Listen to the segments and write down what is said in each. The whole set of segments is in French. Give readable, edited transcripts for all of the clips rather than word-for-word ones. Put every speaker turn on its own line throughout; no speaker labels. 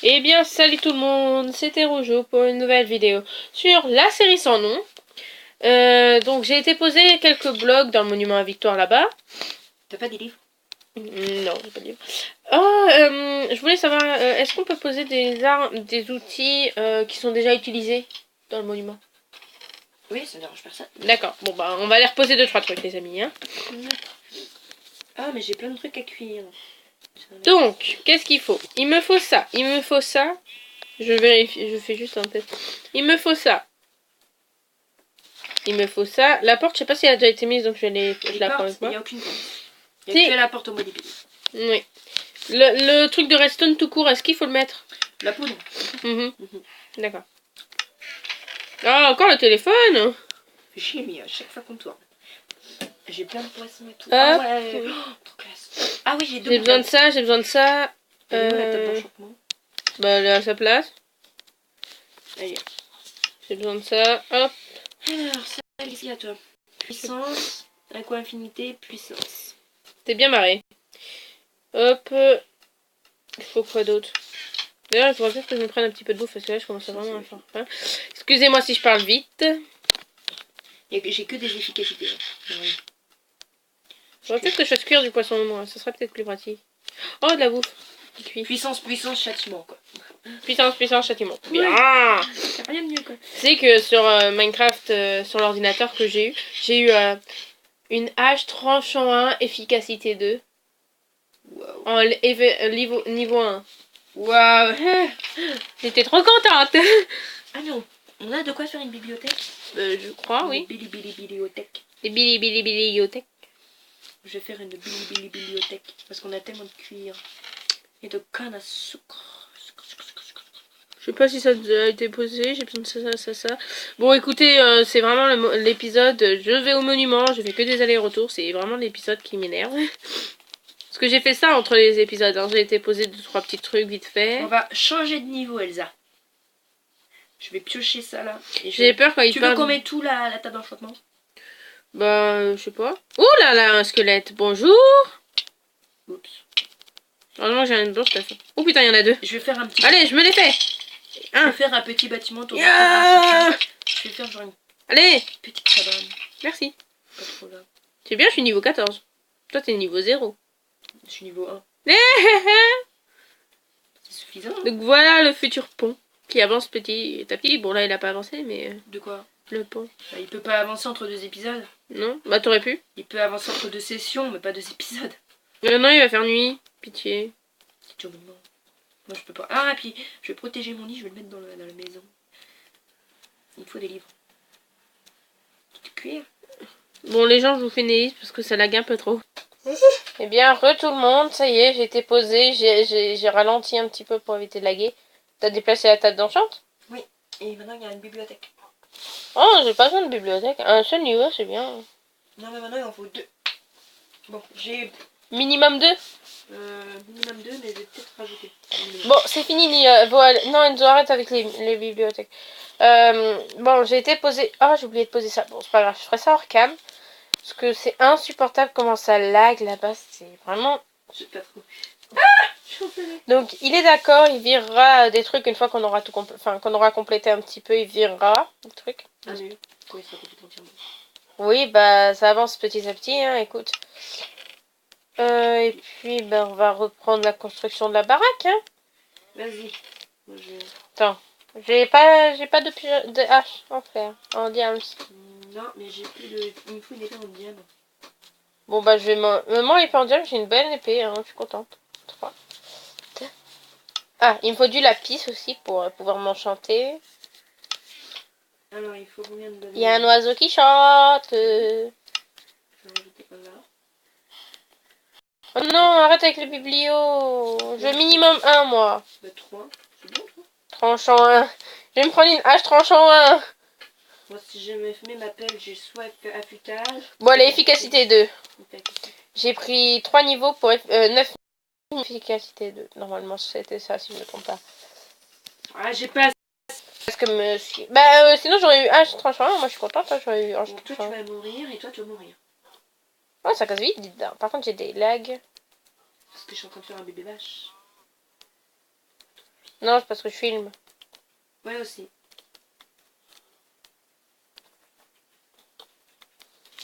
Eh bien, salut tout le monde, c'était Rougeau pour une nouvelle vidéo sur la série sans nom. Donc, j'ai été poser quelques blocs dans le monument à Victoire là-bas.
T'as pas des livres?
Non, j'ai pas de livre. Je voulais savoir, est-ce qu'on peut poser des armes, des outils qui sont déjà utilisés dans le monument?
Oui, ça ne dérange personne.
D'accord, bon bah, on va aller reposer 2-3 trucs, les amis. Hein.
Ah, mais j'ai plein de trucs à cuire.
Donc, qu'est-ce qu'il faut? Il me faut ça, il me faut ça. Je vérifie, je fais juste un test. Il me faut ça. Il me faut ça. La porte, je sais pas si elle a déjà été mise, donc je la prends avec
Il
moi.
n'y a aucune porte. Il y a que la porte au mot d'épée.
Oui. Le truc de redstone tout court, est-ce qu'il faut le mettre?
La poudre.
D'accord. Ah, encore le téléphone.
Fais chier, mais à chaque fois qu'on tourne. J'ai plein de poissons et tout.
Ah
ouais. Oh, trop classe. Ah oui, j'ai deux.
J'ai besoin de ça, j'ai besoin de ça.
Elle est où la table d'enchantement?
Bah, elle est à sa place.
Allez.
J'ai besoin de ça. Hop.
Alors, ça, qu'est-ce qu'il y a toi? Puissance, aqua infinité, puissance.
T'es bien marré. Hop. Il faut quoi d'autre? D'ailleurs, il faudrait peut-être que je me prenne un petit peu de bouffe parce que là, je commence à vraiment à faire faim. Excusez-moi si je parle vite.
J'ai que des efficacités.
Il faudrait peut-être que je fasse cuire du poisson au moins. Ça serait peut-être plus pratique. Oh, de la bouffe.
Puissance, châtiment quoi.
Puissance, châtiment.
Bien.
C'est
rien de mieux quoi.
Tu sais que sur Minecraft, sur l'ordinateur que j'ai eu une hache tranchant 1, efficacité 2.
Wow.
En niveau 1.
Waouh.
J'étais trop contente.
Ah non, on a de quoi faire une bibliothèque?
Je crois, oui.
Bibliothèque.
Des bibliothèques.
Je vais faire une bibliothèque parce qu'on a tellement de cuir et de canne à sucre.
Je sais pas si ça a été posé, j'ai besoin de ça. Bon, écoutez, c'est vraiment l'épisode. Je vais au monument, je fais que des allers-retours. C'est vraiment l'épisode qui m'énerve. Parce que j'ai fait ça entre les épisodes. Hein. J'ai été poser 2-3 petits trucs vite fait.
On va changer de niveau, Elsa. Je vais piocher ça là.
J'ai peur quand il
Tu
parle...
veux qu'on mette tout la table d'enchantement?
Bah, je sais pas. Ouh là là, un squelette. Bonjour.
Oups.
Heureusement, j'ai une bourse. Oh putain, il y en a 2.
Je vais faire un petit.
Allez, je me l'ai fait.
Je vais faire un petit bâtiment autour de
la
Je vais faire genre une
Allez.
petite cabane.
Merci.
Pas trop là.
C'est bien, je suis niveau 14. Toi, t'es niveau 0.
Je suis niveau 1. C'est suffisant. Hein.
Donc voilà le futur pont qui avance petit à petit. Bon, là, il a pas avancé, mais...
De quoi?
Le pont.
Bah, il peut pas avancer entre 2 épisodes.
Non? Bah, t'aurais pu.
Il peut avancer entre 2 sessions, mais pas 2 épisodes.
Non, il va faire nuit. Pitié.
C'est toujours bon. Moi, je peux pas. Ah, et puis, je vais protéger mon lit, je vais le mettre dans la maison. Il faut des livres. Du cuir.
Bon, les gens, je vous fais une liste parce que ça lag un peu trop. Eh bien, tout le monde, ça y est, j'ai été posé, j'ai ralenti un petit peu pour éviter de laguer. T'as déplacé la table d'enchante?
Oui, et maintenant il y a une bibliothèque.
Oh, j'ai pas besoin de bibliothèque. Un seul niveau, c'est bien.
Non, mais maintenant il en faut 2. Bon, j'ai...
Minimum 2?
Minimum 2, mais je vais peut-être rajouter.
Bon, c'est fini. Non, ils nous arrêtent avec les bibliothèques. Bon, j'ai été posé... Oh, j'ai oublié de poser ça. Bon, c'est pas grave, je ferai ça hors cam. Parce que c'est insupportable comment ça lag là-bas. C'est vraiment...
Je sais pas trop.
Donc, il est d'accord, il virera des trucs une fois qu'on aura qu'on aura complété un petit peu, il virera des trucs.
Ah, mais quand il sera complété entièrement.
Oui, bah, ça avance petit à petit, hein, écoute. Et puis, ben, on va reprendre la construction de la baraque, hein.
Vas-y.
Attends, j'ai pas de hache en fer, en diamant.
Non, mais j'ai plus de... Il me faut une épée en diamant.
Bon, bah, je vais Maman, l'épée en diamant, j'ai une belle épée, hein, je suis contente. 3. Ah, il me faut du lapis aussi pour pouvoir m'enchanter.
Alors, il faut combien de bananes?
Il y a un oiseau qui chante.
Je vais rajouter un là.
Oh non, arrête avec le biblio. Je veux minimum 1, moi.
Bah, 3. C'est bon, 3.
Tranchant 1. Je vais me prendre une hache tranchant 1.
Moi, si je me mets ma pelle, j'ai soit affûtage.
Bon, allez, efficacité 2.
Efficacité.
J'ai pris 3 niveaux pour 9 efficacité 2. Normalement, c'était ça, si je ne me trompe pas.
Ah, j'ai pas...
Parce que monsieur... Bah, sinon, j'aurais eu hache tranchant 1. Moi, je suis contente, hein, j'aurais eu hache
Bon, toi,
tranchant 1.
tu vas mourir et toi, tu vas mourir.
Ouais, ça casse vite, dites donc. Par contre, j'ai des lags.
Parce que je suis en train de faire un bébé vache.
Non, c'est parce que je filme.
Ouais, aussi.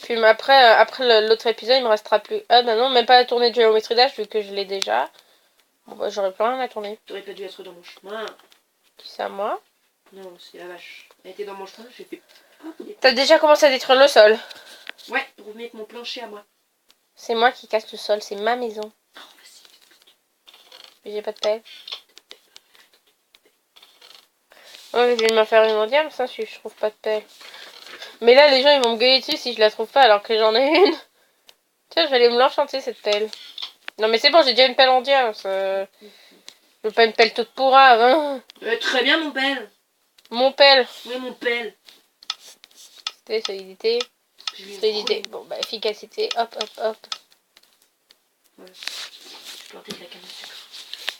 Puis après l'autre épisode, il me restera plus. Ah bah non, même pas la tournée de Géométrie Dash vu que je l'ai déjà. Bon bah j'aurais plus rien à tourner.
T'aurais pas dû être dans mon chemin.
Qui ça, moi?
Non, c'est la vache. Elle était dans mon chemin, j'ai fait.
T'as déjà commencé à détruire le sol.
Ouais, pour mettre mon plancher à moi.
C'est moi qui casse le sol, c'est ma maison.
Oh, vas-y.
Mais j'ai pas de pelle. Ouais, je vais me faire une mondiale, ça, si je trouve pas de pelle. Mais là, les gens, ils vont me gueuler dessus si je la trouve pas alors que j'en ai une. Tiens, je vais aller me l'enchanter, cette pelle. Non, mais c'est bon, j'ai déjà une pelle en diamant. Je veux pas une pelle toute pourrave, hein.
Très bien, mon pelle.
Mon pelle.
Oui, mon pelle.
Solidité. Solidité. Bon, bah, efficacité. Hop, hop, hop.
Voilà. Je plantais de la canne à sucre.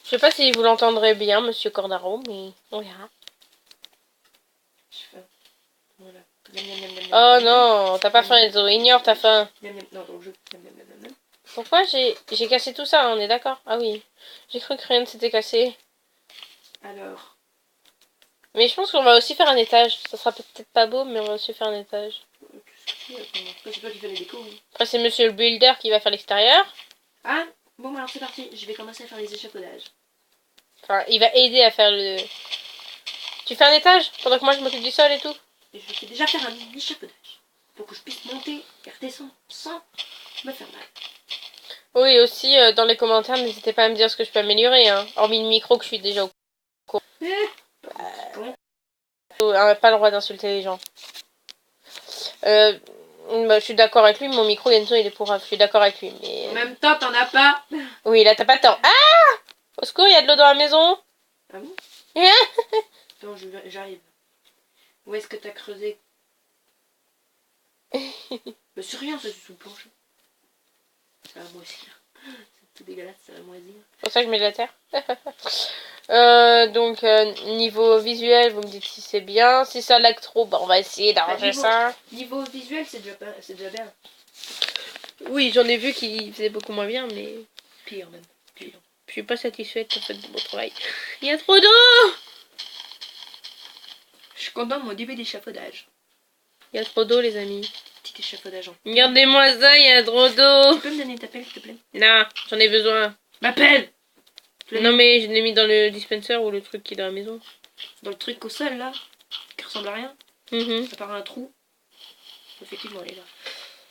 Je sais pas si vous l'entendrez bien, monsieur Cordaro, mais on verra.
Je fais. Voilà.
Oh non, t'as pas faim, Enzo. Ignore ta faim.
Non, dans le jeu.
Pourquoi j'ai cassé tout ça, on est d'accord? Ah oui. J'ai cru que rien ne s'était cassé.
Alors.
Mais je pense qu'on va aussi faire un étage. Ça sera peut-être pas beau, mais on va aussi faire un étage.
C'est toi qui fais les décos. Oui.
Après, c'est monsieur le builder qui va faire l'extérieur.
Ah, bon, alors c'est parti. Je vais commencer à faire les échafaudages.
Enfin, il va aider à faire le... Tu fais un étage pendant que moi je m'occupe du sol et tout?
Et je vais déjà faire un échafaudage. Pour que je puisse monter et redescendre sans me faire mal.
Oui, aussi, dans les commentaires, n'hésitez pas à me dire ce que je peux améliorer, hein. Hormis le micro que je suis déjà au courant. Pas le droit d'insulter les gens. Bah, je suis d'accord avec lui, mon micro, Enzo, il est pourrave. Je suis d'accord avec lui, mais...
En même temps, t'en as pas.
Oui, là, t'as pas le temps. Ah! Au secours, il y a de l'eau dans la maison.
Ah bon? Attends, j'arrive. Où est-ce que t'as creusé? Bah, c'est rien, ça, c'est sous le plancher. Ça va moisir. C'est tout dégueulasse, ça va moisir.
C'est pour ça que je mets de la terre. Donc, niveau visuel, vous me dites si c'est bien. Si ça lag trop, bah, on va essayer d'arranger ça.
Niveau visuel, c'est déjà bien.
Oui, j'en ai vu qui faisaient beaucoup moins bien, mais...
Pire même. Pire.
Je suis pas satisfaite en fait de mon travail. Il y a trop d'eau!
Je suis content de mon début d'échafaudage.
Il y a trop d'eau, les amis.
Petit échafaudage en.
Regardez-moi ça, il y a trop d'eau!
Tu peux me donner ta pelle, s'il te plaît?
Non, j'en ai besoin.
Ma pelle!
Non, mais je l'ai mis dans le dispenser ou le truc qui est dans la maison.
Dans le truc au sol, là, qui ressemble à rien.
Mm-hmm.
Ça part un trou. Effectivement, elle est là.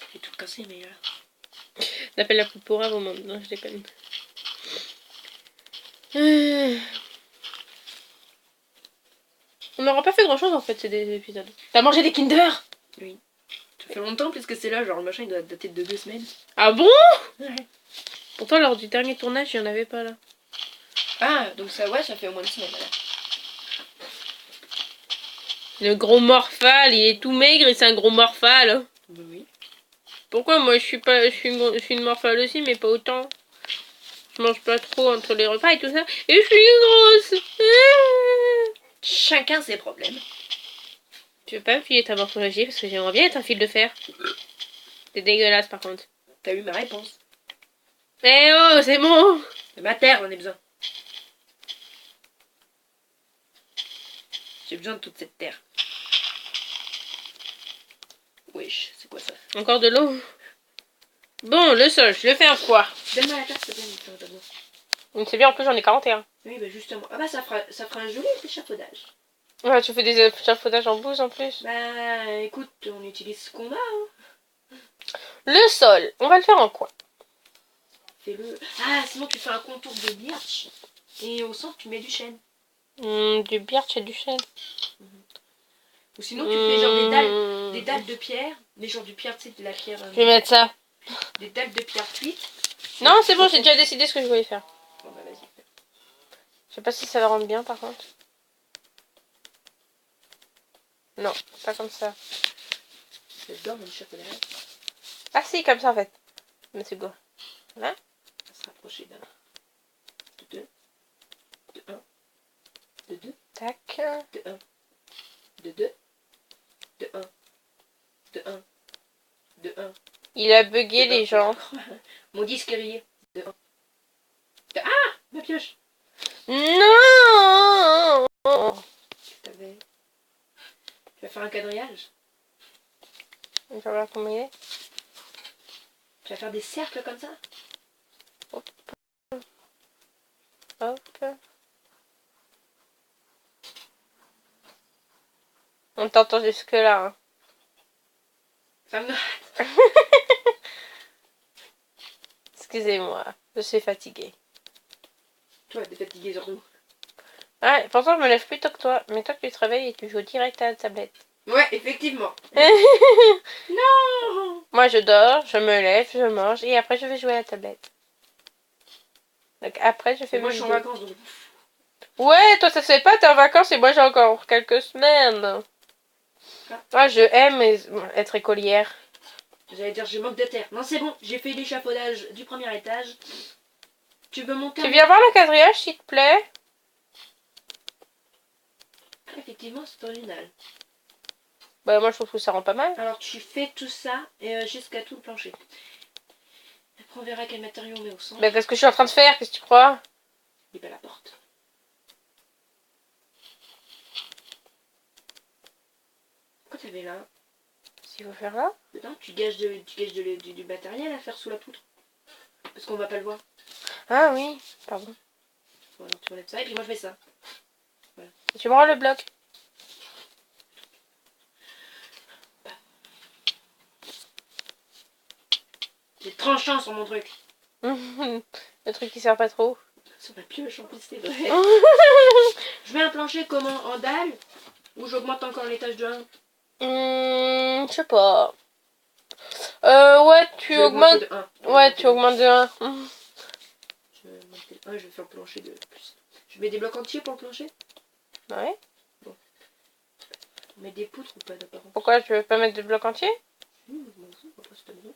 Elle est toute cassée, mais là.
L'appelle la plus pourrave au monde. Non, je déconne. On n'aura pas fait grand chose en fait ces deux épisodes.
T'as mangé des Kinder? Oui. Ça fait longtemps puisque c'est là, genre le machin il doit dater de 2 semaines.
Ah bon?
Ouais.
Pourtant lors du dernier tournage, il n'y en avait pas là.
Ah, donc ça, ouais, ça fait au moins 1 semaine là.
Le gros morphale, il est tout maigre et c'est un gros morphale.
Bah oui.
Pourquoi moi je suis une morphale aussi, mais pas autant. Je mange pas trop entre les repas et tout ça. Et je suis grosse.
Chacun ses problèmes.
Tu veux pas me filer ta morphologie parce que j'aimerais bien être un fil de fer. C'est dégueulasse par contre.
T'as eu ma réponse.
Eh oh, c'est bon.
De ma terre, j'en ai besoin. J'ai besoin de toute cette terre. Wesh, c'est quoi ça?
Encore de l'eau. Bon, le sol, je le fais un fois.
Donne-moi la terre, s'il te plaît.
Donc c'est bien, en plus j'en ai 41.
Oui, bah justement. Ah bah ça fera un joli échafaudage.
Ouais, tu fais des échafaudages en bouse en plus.
Bah écoute, on utilise ce qu'on a. Hein.
Le sol, on va le faire en quoi?
Fais-le. Ah, sinon tu fais un contour de birch. Et au centre, tu mets du chêne.
Du birch et du chêne.
Ou sinon, tu fais genre des dalles de pierre. Mais genre du pierre, tu sais, de la pierre.
Je vais mettre ça.
Des dalles de pierre cuite.
Non, c'est bon, j'ai déjà décidé ce que je voulais faire.
Bon, bah vas-y.
Je sais pas si ça va rendre bien par contre. Non, pas comme ça.
J'adore mon échafaudage.
Ah si, comme ça en fait. Mais c'est beau. Là.
On va se rapprocher d'un. De 2. De 1. De 2.
Tac.
De 1. De 2. De 1. De 1. De 1.
Il a bugué les gens.
Mon disque est rayé. De 1. De... Ah, ma pioche.
Non.
faire un quadrillage.
Je regarde combien il est.
Tu vas faire des cercles comme ça.
Hop. On t'entend jusque là. Hein.
Ça me...
Excusez-moi, je suis fatiguée.
Toi, t'es fatigué surtout.
Ouais, pourtant je me lève plus tôt que toi. Mais toi tu te réveilles et tu joues direct à la tablette.
Ouais, effectivement. Non.
Moi je dors, je me lève, je mange et après je vais jouer à la tablette. Donc après je fais
Et moi,
mes
je suis en
vidéos.
vacances, donc...
Ouais, toi ça se fait pas, t'es en vacances et moi j'ai encore quelques semaines. Moi je aime être écolière.
J'allais dire, je manque de terre. Non, c'est bon, j'ai fait l'échafaudage du premier étage. Tu veux monter
Tu viens voir le quadrillage s'il te plaît?
Effectivement, c'est original.
Bah moi je trouve que ça rend pas mal.
Alors, tu fais tout ça et jusqu'à tout le plancher. Après, on verra quel matériau on met au centre.
Bah qu'est-ce que je suis en train de faire? Qu'est-ce que tu crois?
Et bien la porte. Pourquoi tu avais là?
S'il faut faire là?
Dedans, tu gages du matériel à faire sous la poutre. Parce qu'on va pas le voir.
Ah oui, pardon.
Bon, alors tu enlèves ça et puis moi je fais ça.
Tu me rends le bloc.
J'ai tranchant sur mon truc.
Le truc qui sert pas trop.
Sur ma pioche en plus, c'est vrai. Je mets un plancher comment? En dalle? Ou j'augmente encore l'étage de 1?
Je sais pas. Ouais, tu augmentes.
De 1.
Ouais, tu augmentes de 1.
Je vais augmenter de 1 je vais faire le plancher de plus. Je mets des blocs entiers pour le plancher?
Ouais.
On met des poutres ou pas d'apparence?
Pourquoi je veux pas mettre de bloc entier?
Je m'en fous, après c'est ta maison.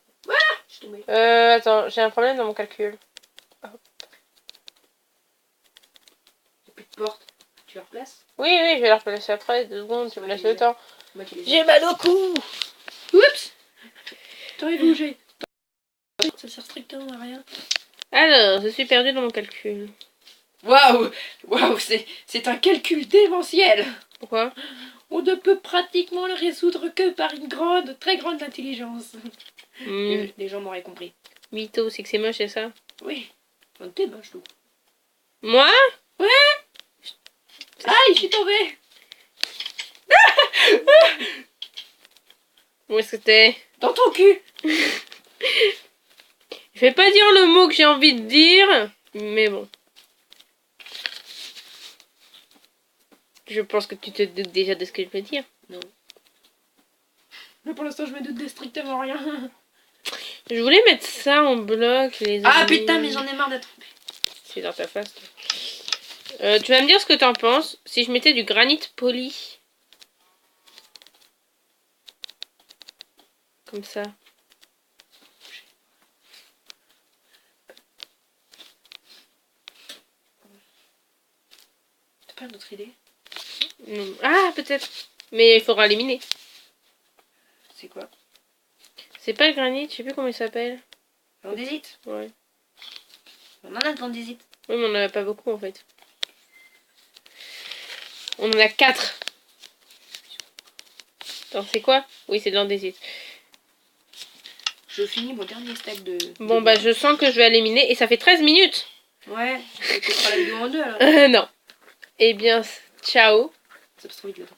Je suis tombée.
Attends, j'ai un problème dans mon calcul.
Y'a plus de porte. Tu la replaces?
Oui, oui, je vais la replacer après. 2 secondes, tu me laisses le temps.
Moi qui les ai.
J'ai mal au cou.
Oups! T'aurais bougé. Ça sert strictement à rien.
Alors, je suis perdue dans mon calcul.
Waouh! Waouh, c'est un calcul démentiel!
Pourquoi?
On ne peut pratiquement le résoudre que par une grande, très grande intelligence. Les gens m'auraient compris.
Mytho, c'est que c'est moche, c'est ça?
Oui. T'es moche, tout.
Moi?
Ouais! Aïe, je suis tombée!
Où est-ce que t'es?
Dans ton cul!
Je vais pas dire le mot que j'ai envie de dire, mais bon. Je pense que tu te doutes déjà de ce que je veux dire.
Non. Mais pour l'instant, je me doute de strictement rien.
Je voulais mettre ça en bloc, les
Ah
amis.
putain, mais j'en ai marre d'être...
C'est dans ta face. Tu vas me dire ce que t'en penses si je mettais du granit poli. Comme ça.
T'as pas d'autre idée?
Ah, peut-être. Mais il faudra éliminer.
C'est quoi?
C'est pas le granit, je sais plus comment il s'appelle.
L'andésite?
Ouais.
On en a de l'andésite.
Oui, mais on en a pas beaucoup en fait. On en a 4. Attends, c'est quoi? Oui, c'est de l'andésite.
Je finis mon dernier stack de...
Bon, bah, je sens que je vais éliminer. Et ça fait 13 minutes.
Ouais, tu couperas la vidéo en 2 alors.
Non. Eh bien, ciao.
Ça passe trop vite le temps.